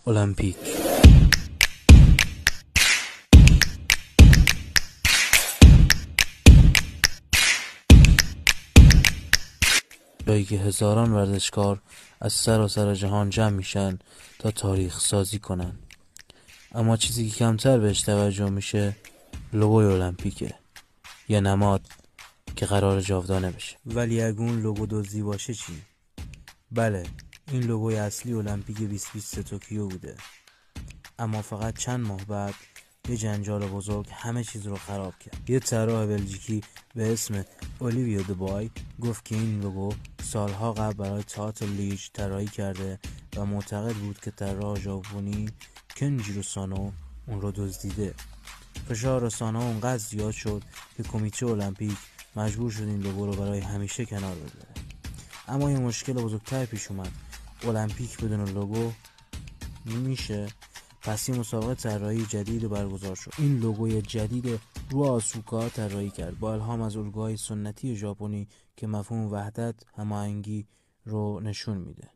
المپیک. جایی که هزاران ورزشکار از سراسر جهان جمع میشن تا تاریخ سازی کنن. اما چیزی که کمتر بهش توجه میشه لوگوی المپیکه، یه نماد که قرار جاودانه بشه. ولی اگه اون لوگو دزدی باشه چی؟ بله، این لوگوی اصلی المپیک 2020 توکیو بوده، اما فقط چند ماه بعد یه جنجال بزرگ همه چیز رو خراب کرد. یه طراح بلژیکی به اسم اولیویو دوبای گفت که این لوگو سالها قبل برای تئاتر لیژ طراحی کرده و معتقد بود که طراح ژاپنی کنجیرو سانو اون رو دزدیده. فشار رسانه‌ها اونقدر زیاد شد که کمیته المپیک مجبور شد این لوگو رو برای همیشه کنار بذاره. اما یه مشکل بزرگتر پیش اومد. المپیک بدون لوگو میشه؟ پس یه مسابقه طراحی جدید برگزار شد. این لوگوی جدید رو آسوکا طراحی کرد با الهام از الگوهای سنتی ژاپنی که مفهوم وحدت، هماهنگی رو نشون میده.